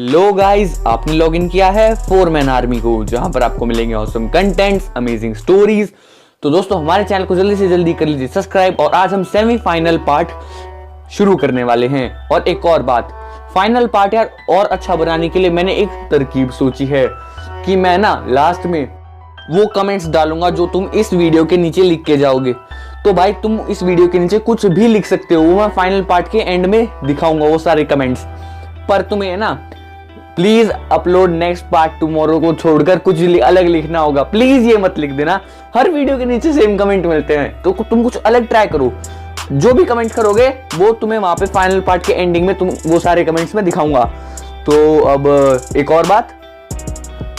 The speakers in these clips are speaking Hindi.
हेलो गाइस, आपने लॉगिन किया है फोरमैन आर्मी को, जहां पर आपको मिलेंगे ऑसम कंटेंट्स, अमेजिंग स्टोरीज। तो दोस्तों हमारे चैनल को जल्दी से जल्दी कर लीजिए सब्सक्राइब। और आज हम सेमीफाइनल पार्ट शुरू करने वाले हैं। और एक और बात, फाइनल पार्ट यार और अच्छा बनाने के लिए मैंने एक तरकीब सोची है कि मैं ना लास्ट में वो कमेंट्स डालूंगा जो तुम इस वीडियो के नीचे लिख के जाओगे। तो भाई तुम इस वीडियो के नीचे कुछ भी लिख सकते हो, वो मैं फाइनल पार्ट के एंड में दिखाऊंगा वो सारे कमेंट्स। पर तुम्हें ना please upload next part tomorrow को छोड़कर कुछ अलग लिखना होगा। प्लीज ये मत लिख देना हर वीडियो के नीचे सेम कमेंट मिलते हैं, तो तुम कुछ अलग ट्राई करो। जो भी कमेंट करोगे वो तुम्हें वहां पे फाइनल पार्ट के एंडिंग में तुम वो सारे कमेंट्स में दिखाऊंगा। तो अब एक और बात,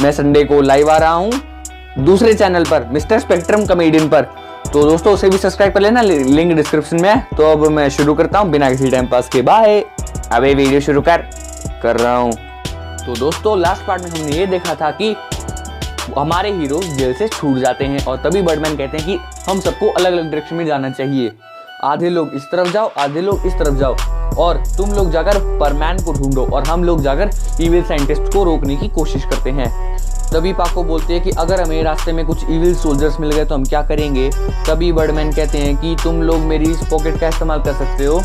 मैं संडे को लाइव आ रहा हूं दूसरे चैनल पर, मिस्टर स्पेक्ट्रम कॉमेडियन पर। तो दोस्तों उसे भी सब्सक्राइब कर लेना, लिंक डिस्क्रिप्शन में है। तो अब मैं शुरू करता हूं बिना किसी टाइम पास के। बाय। अब ये वीडियो शुरू कर रहा हूं। तो दोस्तों लास्ट पार्ट में हमने ये देखा था कि हमारे हीरो जेल से छूट जाते हैं और तभी बर्डमैन कहते हैं कि हम सबको अलग अलग डायरेक्शन में जाना चाहिए। आधे लोग इस तरफ जाओ, आधे लोग इस तरफ जाओ, और तुम लोग जाकर परमैन को ढूंढो और हम लोग जाकर इविल साइंटिस्ट को रोकने की कोशिश करते हैं। तभी पाको बोलते हैं कि अगर हमें रास्ते में कुछ इविल सोल्जर्स मिल गए तो हम क्या करेंगे। तभी बर्डमैन कहते हैं कि तुम लोग मेरी इस पॉकेट का इस्तेमाल कर सकते हो,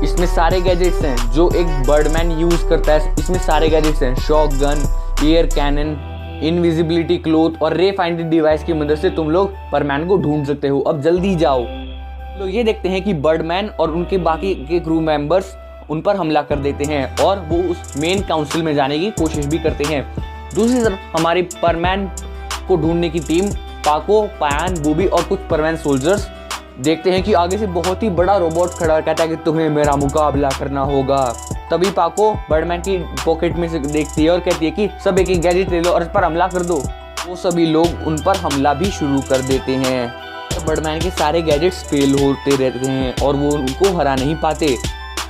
इसमें सारे गैजेट्स हैं जो एक बर्डमैन यूज करता है। इसमें सारे गैजेट्स हैं, shock gun, air cannon, invisibility cloth और रे फाइंडिंग डिवाइस की मदद से तुम लोग परमैन को ढूंढ सकते हो। अब जल्दी जाओ। लोग ये देखते हैं कि बर्डमैन और उनके बाकी के क्रू मेंबर्स उन पर हमला कर देते हैं और वो उस मेन काउंसिल में जाने की कोशिश भी करते हैं। दूसरी तरफ हमारी परमैन को ढूंढने की टीम पाको, पायान, बूबी और कुछ परमैन सोल्जर्स देखते हैं कि आगे से बहुत ही बड़ा रोबोट खड़ा कहता है कि तुम्हें मेरा मुकाबला करना होगा। तभी पाको बर्डमैन की पॉकेट में से देखती है और कहती है कि सब एक एक गैजेट ले लो और इस पर हमला कर दो। वो सभी लोग उन पर हमला भी शुरू कर देते हैं। तो बर्डमैन के सारे गैजेट्स फेल होते रहते हैं और वो उनको हरा नहीं पाते।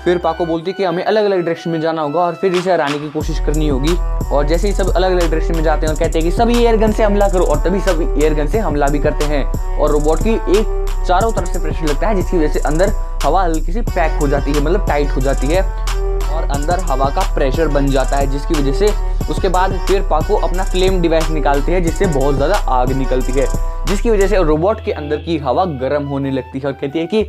फिर पाको बोलती है कि हमें अलग अलग डायरेक्शन में जाना होगा और फिर इसे हराने की कोशिश करनी होगी। और जैसे ही सब अलग अलग डायरेक्शन में जाते हैं और कहते हैं कि सभी एयर गन से हमला करो, और तभी सभी एयर गन से हमला भी करते हैं और रोबोट की एक चारों तरफ से प्रेशर लगता है जिसकी वजह से अंदर हवा हल्की सी पैक हो जाती है, मतलब टाइट हो जाती है और अंदर हवा का प्रेशर बन जाता है, जिसकी वजह से उसके बाद फिर पाको अपना फ्लेम डिवाइस निकालती है जिससे बहुत ज़्यादा आग निकलती है, जिसकी वजह से रोबोट के अंदर की हवा गर्म होने लगती है। और कहती है कि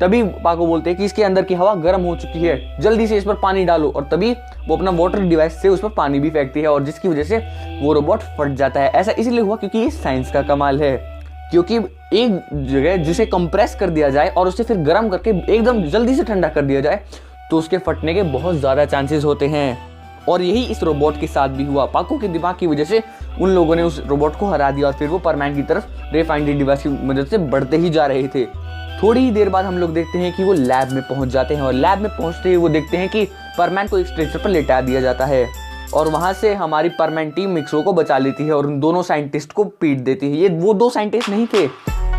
तभी पाको बोलते हैं कि इसके अंदर की हवा गर्म हो चुकी है, जल्दी से इस पर पानी डालो। और तभी वो अपना वाटर डिवाइस से उस पर पानी भी फेंकती है और जिसकी वजह से वो रोबोट फट जाता है। ऐसा इसलिए हुआ क्योंकि ये साइंस का कमाल है, क्योंकि एक जगह जिसे कंप्रेस कर दिया जाए और उसे फिर गर्म करके एकदम जल्दी से ठंडा कर दिया जाए तो उसके फटने के बहुत ज़्यादा चांसेस होते हैं। और यही इस रोबोट के साथ भी हुआ। पाको के दिमाग की वजह से उन लोगों ने उस रोबोट को हरा दिया और फिर वो परमैन की तरफ रे फाइंडिंग डिवाइस की मदद से बढ़ते ही जा रहे थे। थोड़ी ही देर बाद हम लोग देखते हैं कि वो लैब में पहुंच जाते हैं और लैब में पहुंचते ही वो देखते हैं कि परमैन को एक स्ट्रेचर पर लेटा दिया जाता है और वहां से हमारी परमैन टीम मिक्सो को बचा लेती है और उन दोनों साइंटिस्ट को पीट देती है। ये वो दो साइंटिस्ट नहीं थे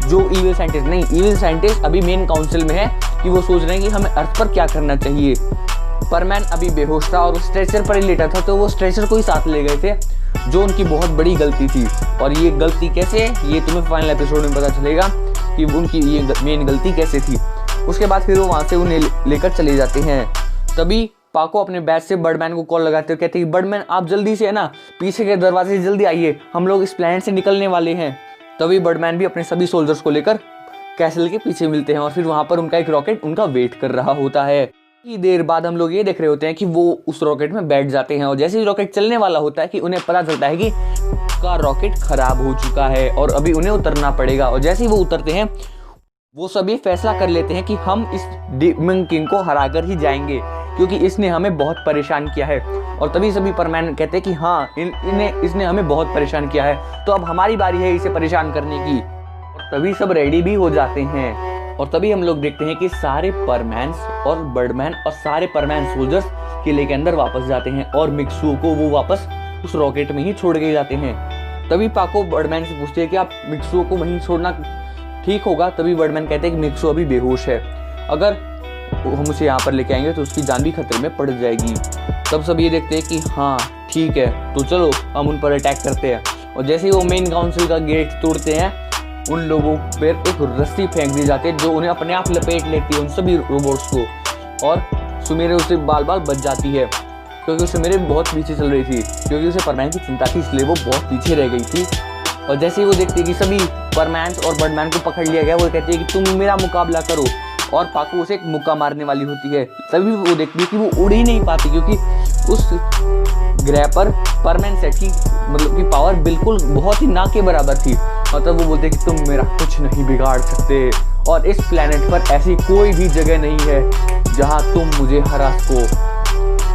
जो इविल साइंटिस्ट, नहीं, इविल साइंटिस्ट अभी मेन काउंसिल में है कि वो सोच रहे हैं कि हमें अर्थ पर क्या करना चाहिए। परमैन अभी बेहोश था और स्ट्रेचर पर ही लेटा था, तो वो स्ट्रेचर को ही साथ ले गए थे, जो उनकी बहुत बड़ी गलती थी। और ये गलती कैसे, ये तुम्हें फाइनल एपिसोड में पता चलेगा कि उनकी ये मेन गलती कैसे थी। उसके बाद फिर वो वहाँ से उन्हें लेकर चले जाते हैं। तभी पाको अपने बैच से बर्डमैन को कॉल लगाते हुए कहते हैं कि बर्डमैन आप जल्दी से है ना पीछे के दरवाजे से जल्दी आइए, हम लोग इस प्लेनेट से निकलने वाले हैं। तभी बर्डमैन भी अपने सभी सोल्जर्स को लेकर कैसल के पीछे मिलते हैं और फिर वहाँ पर उनका एक रॉकेट उनका वेट कर रहा होता है। कुछ देर बाद हम लोग ये देख रहे होते हैं कि वो उस रॉकेट में बैठ जाते हैं और जैसे ही रॉकेट चलने वाला होता है कि उन्हें पता चलता है कि उनका रॉकेट खराब हो चुका है और अभी उन्हें उतरना पड़ेगा। और जैसे ही वो उतरते हैं वो सभी फैसला कर लेते हैं कि हम इस डीमन किंग को हराकर ही जाएंगे क्योंकि इसने हमें बहुत परेशान किया है। और तभी सभी परमैन कहते हैं कि हाँ इसने हमें बहुत परेशान किया है, तो अब हमारी बारी है इसे परेशान करने की। और तभी सब रेडी भी हो जाते हैं और तभी हम लोग देखते हैं कि सारे परमैन्स और बर्डमैन और सारे परमैन सोल्जर्स किले के अंदर वापस जाते हैं और मिक्सू को वो वापस उस रॉकेट में ही छोड़ के जाते हैं। तभी पाको बर्डमैन से पूछते हैं कि आप मिक्सू को वहीं छोड़ना ठीक होगा। तभी बर्डमैन कहते हैं कि मिक्सू अभी बेहोश है, अगर हम उसे यहाँ पर लेके आएंगे तो उसकी जान भी खतरे में पड़ जाएगी। तब सब ये देखते हैं कि हाँ ठीक है, तो चलो हम उन पर अटैक करते हैं। और जैसे ही वो मेन काउंसिल का गेट तोड़ते हैं उन लोगों पर एक रस्सी फेंक दी जाती है जो उन्हें अपने आप लपेट लेती है, उन सभी रोबोट्स को, और सुमेरे उसे बाल बाल बच जाती है। क्योंकि उसे मेरे बहुत पीछे चल रही थी, क्योंकि उसे परमैन की चिंता थी, इसलिए वो बहुत पीछे रह गई थी। और जैसे ही वो देखती है कि सभी परमैन और बर्डमैन को पकड़ लिया गया, वो कहती है कि तुम मेरा मुकाबला करो, और पाको उसे एक मुक्का मारने वाली होती है। तभी वो देखती है कि वो उड़ ही नहीं पाती, क्योंकि उस ग्रह पर परमैन सेट की मतलब की पावर बिल्कुल बहुत ही ना के बराबर थी। और तब वो बोलते हैं कि तुम मेरा कुछ नहीं बिगाड़ सकते, और इस प्लेनेट पर ऐसी कोई भी जगह नहीं है जहां तुम मुझे हरा सको।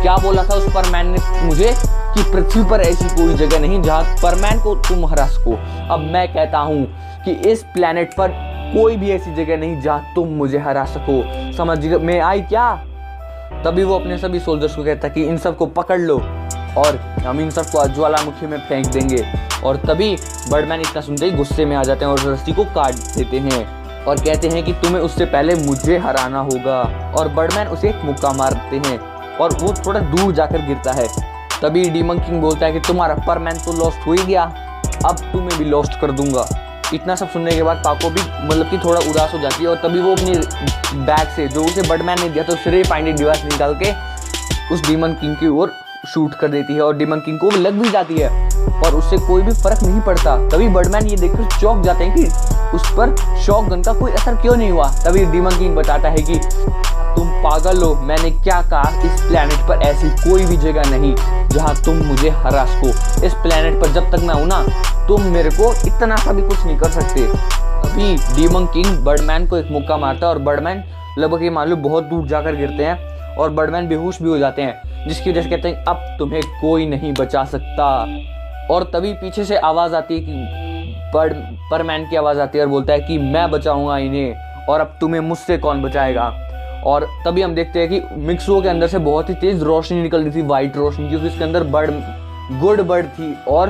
क्या बोला था उस परमैन ने मुझे कि पृथ्वी पर ऐसी कोई जगह नहीं जहां परमैन को तुम हरा सको। अब मैं कहता हूं कि इस प्लेनेट पर कोई भी ऐसी जगह नहीं जहां तुम मुझे हरा सको। समझ में आई क्या? तभी वो अपने सभी सोल्जर्स को कहता है कि इन सबको पकड़ लो और हम इन सबको ज्वालामुखी में फेंक देंगे। और तभी बर्डमैन इतना सुनते ही गुस्से में आ जाते हैं और रस्सी को काट देते हैं और कहते हैं कि तुम्हें उससे पहले मुझे हराना होगा। और बर्डमैन उसे एक मुक्का मारते हैं और वो थोड़ा दूर जाकर गिरता है। तभी डीमन किंग बोलता है कि तुम्हारा परमैन तो लॉस्ट हो ही गया, अब तुम्हें भी लॉस्ट कर दूंगा। इतना सब सुनने के बाद पाको भी मतलब कि थोड़ा उदास हो जाती है, और तभी वो अपनी बैग से जो उसे बर्डमैन ने दिया तो रे फाइंडेड डिवाइस निकाल के उस डीमन किंग की ओर शूट कर देती है, और डीमन किंग को लग भी जाती है और उससे कोई भी फर्क नहीं पड़ता। तभी बर्डमैन ये देखकर चौंक जाते हैं कि उस पर शॉक गन का कोई असर क्यों नहीं हुआ। तभी डीमन किंग बताता है कि तुम पागल हो, मैंने क्या कहा, इस प्लेनेट पर ऐसी कोई भी जगह नहीं जहां तुम मुझे हरा सको। इस प्लेनेट पर जब तक मैं हूं ना, तुम मेरे को इतना सा भी कुछ नहीं कर सकते। तभी डीमन किंग बर्डमैन को एक मुक्का मारता है और बर्डमैन लगभग ये मान लो बहुत दूर जाकर गिरते हैं और बर्डमैन बेहोश भी हो जाते हैं, जिसकी वजह से कहते हैं अब तुम्हें कोई नहीं बचा सकता। और तभी पीछे से आवाज आती है कि परमैन की आवाज आती है और बोलता है कि मैं बचाऊंगा इन्हें, और अब तुम्हें मुझसे कौन बचाएगा। और तभी हम देखते हैं कि मिक्सो के अंदर से बहुत ही तेज रोशनी निकल रही थी, वाइट रोशनी, क्योंकि उसके अंदर गुड बर्ड थी। और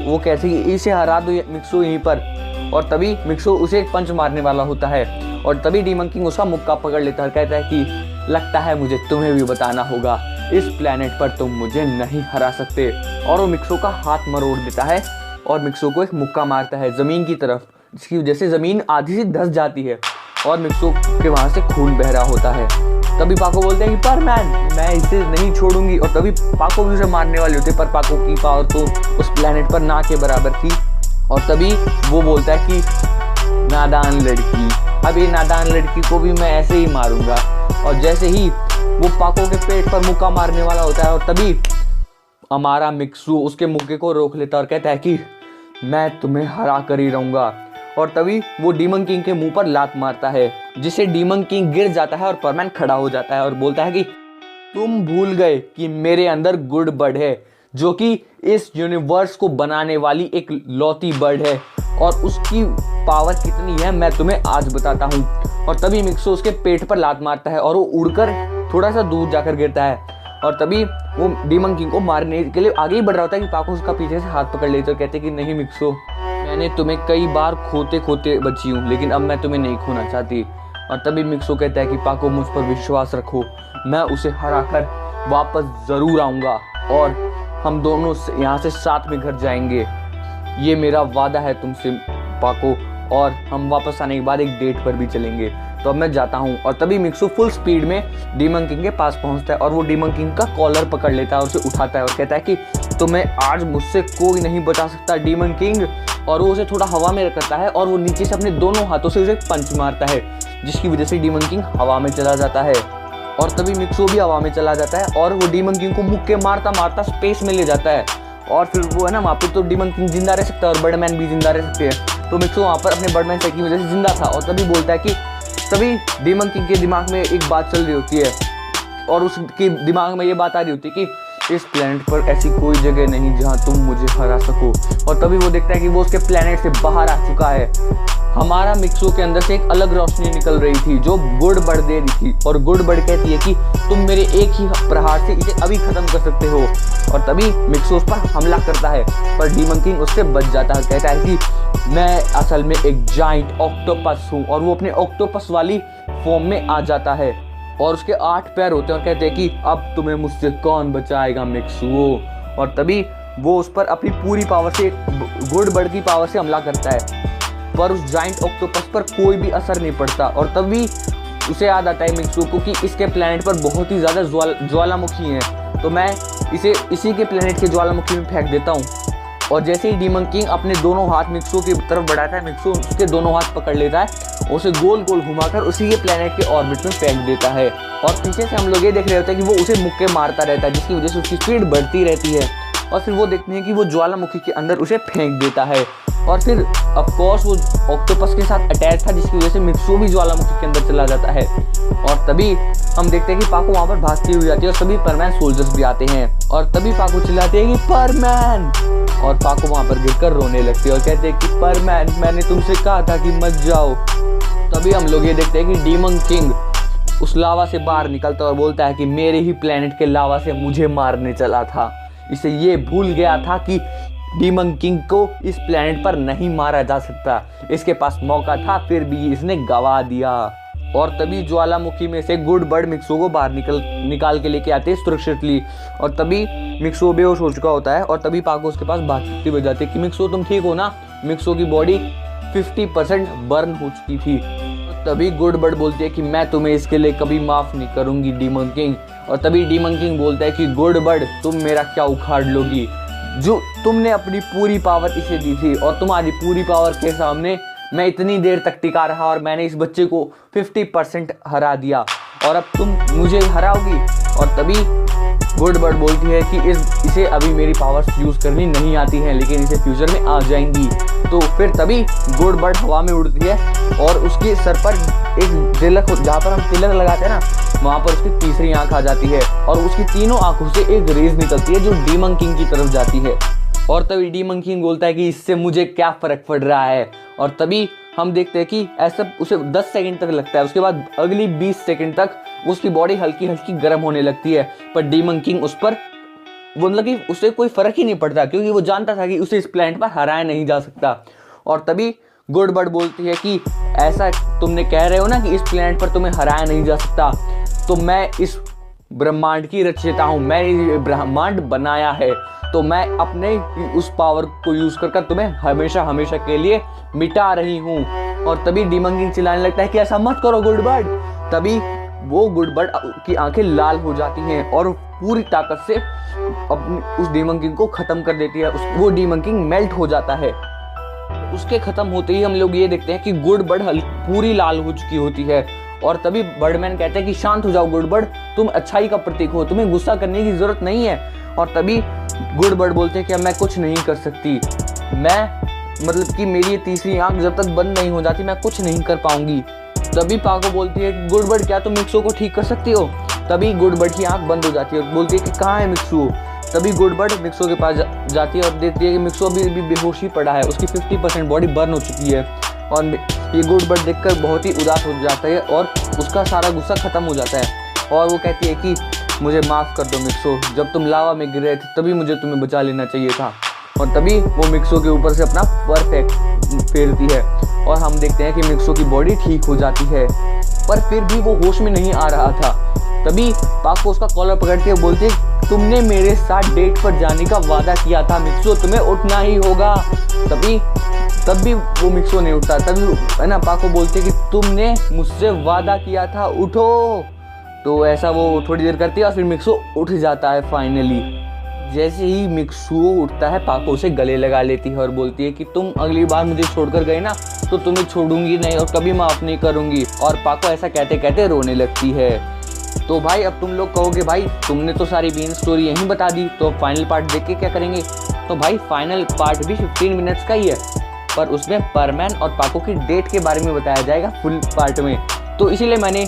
वो कहते हैं कि इसे हरा दो मिक्सो यहीं पर। और तभी मिक्सो उसे एक पंच मारने वाला होता है, और तभी डीमन किंग उसका मुक्का पकड़ लेता है, कहता है कि लगता है मुझे तुम्हें भी बताना होगा, इस प्लेनेट पर तुम मुझे नहीं हरा सकते। और वो मिक्सो का हाथ मरोड़ देता है और मिक्सो को एक मुक्का मारता है जमीन की तरफ, जिसकी वजह से जमीन आधी से धंस जाती है और मिक्सो के वहां से खून बह रहा होता है। तभी पाको बोलते हैं कि परमैन मैं इसे नहीं छोड़ूंगी, और तभी पाको भी उसे मारने वाले होते, पर पाको की पावर तो उस प्लेनेट पर ना के बराबर थी। और तभी वो बोलता है कि नादान लड़की, अब ये नादान लड़की को भी मैं ऐसे ही मारूंगा। और जैसे ही वो पाको के पेट पर मुक्का मारने वाला होता है, और तभी हमारा मिक्सू उसके मुक्के को रोक लेता है और कहता है कि मैं तुम्हें हरा कर ही रहूंगा। और तभी वो डीमन किंग के मुंह पर लात मारता है, जिसे डीमन किंग गिर जाता है और परमैन खड़ा हो जाता है और बोलता है कि तुम भूल गए कि मेरे अंदर गुड बर्ड है, जो कि इस यूनिवर्स को बनाने वाली एक लौती बर्ड है, और उसकी पावर कितनी है मैं तुम्हें आज बताता हूँ। और तभी मिक्सो उसके पेट पर लात मारता है और वो उड़कर थोड़ा सा दूर जाकर गिरता है। और तभी वो डीमन किंग को मारने के लिए आगे ही बढ़ रहा होता है कि पाको उसका पीछे से हाथ पकड़ लेते और कहते कि नहीं मिक्सो, मैंने तुम्हें कई बार खोते खोते बची हूँ, लेकिन अब मैं तुम्हें नहीं खोना चाहती। और तभी मिक्सो कहता है कि पाको मुझ पर विश्वास रखो, मैं उसे हरा कर वापस जरूर आऊँगा और हम दोनों यहाँ से साथ में घर जाएंगे। ये मेरा वादा है तुमसे पाको, और हम वापस आने के बाद एक डेट पर भी चलेंगे। तो अब मैं जाता हूँ। और तभी मिक्सो फुल स्पीड में डीमन किंग के पास पहुँचता है और वो डीमन किंग का कॉलर पकड़ लेता है और उसे उठाता है और कहता है कि तुम्हें आज मुझसे कोई नहीं बचा सकता डीमन किंग। और वो उसे थोड़ा हवा में रखता है और वो नीचे से अपने दोनों हाथों से उसे पंच मारता है, जिसकी वजह से डीमन किंग हवा में चला जाता है। और तभी मिक्सो भी हवा में चला जाता है और वो डीमन किंग को मुक्के मारता मारता स्पेस में ले जाता है। और फिर वो है ना वहाँ पे तो डीमन किंग जिंदा रह सकता है और बर्डमैन भी जिंदा रह सकते हैं। तो मिक्सो वहाँ पर अपने बर्डमैन सेट की वजह से जिंदा था। और तभी बोलता है कि तभी डीमन किंग के दिमाग में एक बात चल रही होती है और उसके दिमाग में ये बात आ रही होती है कि इस प्लेनेट पर ऐसी कोई जगह नहीं जहां तुम मुझे हरा सको। और तभी वो देखता है कि वो उसके प्लेनेट से बाहर आ चुका है। हमारा मिक्सो के अंदर से एक अलग रोशनी निकल रही थी जो गुड बर्ड दे रही थी, और गुड बर्ड कहती है कि तुम मेरे एक ही प्रहार से इसे अभी खत्म कर सकते हो। और तभी मिक्सो उस पर हमला करता है, पर डीमन किंग उससे बच जाता है, कहता है कि मैं असल में एक जाइंट ऑक्टोपस हूँ, और वो अपने ऑक्टोपस वाली फॉर्म में आ जाता है और उसके 8 पैर होते हैं और कहते हैं कि अब तुम्हें मुझसे कौन बचाएगा मिक्सो। और तभी वो उस पर अपनी पूरी पावर से गुड बर्ड की पावर से हमला करता है, पर उस जाइंट ऑक्टोपस पर कोई भी असर नहीं पड़ता। और तभी उसे याद आता है मिक्सो को कि इसके प्लेनेट पर बहुत ही ज़्यादा ज्वालामुखी हैं, तो मैं इसे इसी के प्लेनेट के ज्वालामुखी में फेंक देता हूँ। और जैसे ही डीमन किंग अपने दोनों हाथ मिक्सो की तरफ बढ़ाता है, मिक्सो उसके दोनों हाथ पकड़ लेता है, उसे गोल गोल घुमाकर उसी के प्लेनेट के ऑर्बिट में फेंक देता है। और पीछे से हम लोग ये देख रहे होते हैं कि वो उसे मुक्के मारता रहता है, जिसकी वजह से उसकी स्पीड बढ़ती रहती है। और फिर वो देखते हैं कि वो ज्वालामुखी के अंदर उसे फेंक देता है। और फिर ऑफकोर्स वो ऑक्टोपस के साथ अटैच था, जिसकी वजह से मिक्सो भी ज्वालामुखी के अंदर चला जाता है। और तभी हम देखते हैं कि पाको वहाँ पर भागती हुई आती है और सभी परमैन सोल्जर्स भी आते हैं। और तभी पाको चिल्लाते हैं कि परमैन, और पाको वहाँ पर गिरकर रोने लगती है और कहते हैं कि परमैन, मैंने तुमसे कहा था कि मत जाओ। तभी हम लोग ये देखते हैं कि डीमन किंग उस लावा से बाहर निकलता है और बोलता है कि मेरे ही प्लेनेट के लावा से मुझे मारने चला था। इसे ये भूल गया था कि डीमन किंग को इस प्लेनेट पर नहीं मारा जा सकता, इसके पास मौका था, फिर भी इसने गवा दिया। और तभी ज्वालामुखी में से गुड बर्ड मिक्सो को बाहर निकाल के लेके आते हैं सुरक्षितली। और तभी मिक्सो बेहोश हो चुका होता है। और तभी पाको उसके पास भागती हुई जाती है कि मिक्सो तुम ठीक हो ना। मिक्सो की बॉडी 50% बर्न हो चुकी थी। तभी गुड बर्ड बोलती है कि मैं तुम्हें इसके लिए कभी माफ नहीं करूंगी डीमन किंग। और तभी डीमन किंग बोलता है कि गुड बर्ड, तुम मेरा क्या उखाड़ लोगी, जो तुमने अपनी पूरी पावर इसे दी थी, और तुम्हारी पूरी पावर के सामने मैं इतनी देर तक टिका रहा और मैंने इस बच्चे को 50% हरा दिया, और अब तुम मुझे हराओगी। और तभी गुड बर्ड बोलती है कि इसे अभी मेरी पावर्स यूज़ करनी नहीं आती हैं, लेकिन इसे फ्यूचर में आ जाएंगी। तो फिर तभी गुड बर्ड हवा में उड़ती है और उसके सर पर एक तिलक, जहाँ पर हम तिलक लगाते हैं ना, वहाँ पर उसकी तीसरी आंख आ जाती है और उसकी तीनों आंखों से एक रेज निकलती है जो डीमन किंग की तरफ जाती है। और तभी डीमन किंग बोलता है कि इससे मुझे क्या फ़र्क पड़ रहा है। और तभी हम देखते हैं कि ऐसा उसे 10 सेकंड तक लगता है, उसके बाद अगली 20 सेकंड तक उसकी बॉडी हल्की हल्की गर्म होने लगती है। पर डीमन किंग उस पर मतलब कि उसे कोई फ़र्क ही नहीं पड़ता, क्योंकि वो जानता था कि उसे इस प्लेनेट पर हराया नहीं जा सकता। और तभी गुड बर्ड बोलती है कि ऐसा तुमने कह रहे हो ना कि इस प्लेनेट पर तुम्हें हराया नहीं जा सकता, तो मैं इस ब्रह्मांड की रचयिता हूँ, मैंने ये ब्रह्मांड बनाया है, तो मैं अपने उस पावर को यूज़ कर तुम्हें हमेशा हमेशा के लिए मिटा रही हूँ। और तभी डीमन किंग चिल्लाने लगता है कि ऐसा मत करो गुड बर्ड। तभी वो गुड बर्ड की आंखें लाल हो जाती हैं और पूरी ताकत से अपनी उस डीमन किंग को ख़त्म कर देती है। वो डीमन किंग मेल्ट हो जाता है। उसके ख़त्म होते ही हम लोग ये देखते हैं कि गुड बर्ड पूरी लाल हो चुकी होती है। और तभी बर्डमैन कहते हैं कि शांत हो जाओ गुड बर्ड, तुम अच्छाई का प्रतीक हो, तुम्हें गुस्सा करने की ज़रूरत नहीं है। और तभी गुड बर्ड बोलते हैं कि मैं कुछ नहीं कर सकती, मैं मतलब कि मेरी ये तीसरी आंख जब तक बंद नहीं हो जाती मैं कुछ नहीं कर पाऊंगी। तभी पाको बोलती है कि गुड बर्ड, क्या तुम मिक्सो को ठीक कर सकती हो। तभी गुड बर्ड की आंख बंद हो जाती है और बोलती है कि कहाँ है मिक्सो। तभी गुड बर्ड मिक्सो के पास जाती है और देखती है कि मिक्सो अभी भी बेहोश ही पड़ा है, उसकी 50% बॉडी बर्न हो चुकी है। और ये गुड बर्ड देखकर बहुत ही उदास हो जाता है और उसका सारा गुस्सा खत्म हो जाता है। और वो कहती है कि मुझे माफ़ कर दो मिक्सो, जब तुम लावा में गिर रहे थे तभी मुझे तुम्हें बचा लेना चाहिए था। और तभी वो मिक्सो के ऊपर से अपना परफेक्ट फेरती है और हम देखते हैं कि मिक्सो की बॉडी ठीक हो जाती है, पर फिर भी वो होश में नहीं आ रहा था। तभी पाको उसका कॉलर पकड़ती है, बोलती है तुमने मेरे साथ डेट पर जाने का वादा किया था मिक्सो, तुम्हें उठना ही होगा। तब भी वो मिक्सो नहीं उठता। तभी है ना पाको बोलते कि तुमने मुझसे वादा किया था, उठो। तो ऐसा वो थोड़ी देर करती है और फिर मिक्सो उठ जाता है फाइनली। जैसे ही मिक्सो उठता है पाको उसे गले लगा लेती है और बोलती है कि तुम अगली बार मुझे छोड़कर गए ना तो तुम्हें छोड़ूंगी नहीं और कभी माफ़ नहीं करूंगी। और पाको ऐसा कहते कहते रोने लगती है। तो भाई अब तुम लोग कहोगे भाई तुमने तो सारी मेन स्टोरी यहीं बता दी, तो फाइनल पार्ट देख के क्या करेंगे। तो भाई फाइनल पार्ट भी 15 मिनट्स का ही है, पर उसमें परमैन और पाको की डेट के बारे में बताया जाएगा फुल पार्ट में। तो इसीलिए मैंने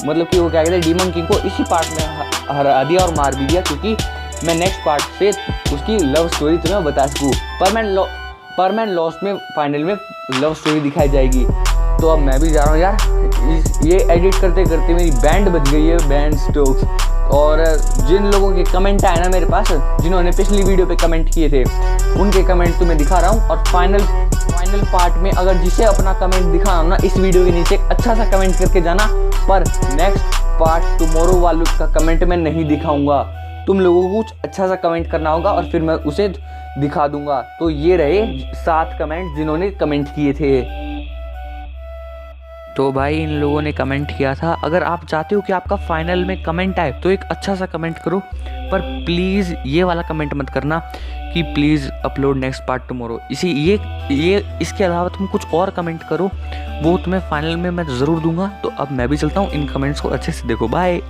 मतलब कि वो क्या कहते हैं डीमन किंग को इसी पार्ट में हरा दिया और मार भी दिया, क्योंकि मैं नेक्स्ट पार्ट से उसकी लव स्टोरी तुम्हें बता सकूँ। परमैन लॉस्ट में फाइनल में लव स्टोरी दिखाई जाएगी। तो अब मैं भी जा रहा हूँ यार, ये एडिट करते करते मेरी बैंड बज गई है, बैंड स्ट्रोक्स। और जिन लोगों के कमेंट आए ना मेरे पास, जिन्होंने पिछली वीडियो पे कमेंट किए थे, उनके कमेंट तुम्हें दिखा रहा हूँ। और फाइनल पार्ट में अगर जिसे अपना कमेंट दिखाना हो ना, इस वीडियो के नीचे अच्छा सा कमेंट करके जाना। पर नेक्स्ट पार्ट टुमारो वालों का कमेंट मैं नहीं दिखाऊंगा, तुम लोगों को कुछ अच्छा सा कमेंट करना होगा और फिर मैं उसे दिखा दूंगा। तो ये रहे 7 कमेंट जिन्होंने कमेंट किए थे। तो भाई इन लोगों ने कमेंट किया था, अगर आप चाहते हो कि आपका फाइनल में कमेंट आए तो एक अच्छा सा कमेंट करो, पर प्लीज़ ये वाला कमेंट मत करना कि please upload next part tomorrow. इसके अलावा तुम कुछ और कमेंट करो, वो तुम्हें फाइनल में मैं ज़रूर दूंगा। तो अब मैं भी चलता हूँ, इन कमेंट्स को अच्छे से देखो। बाय।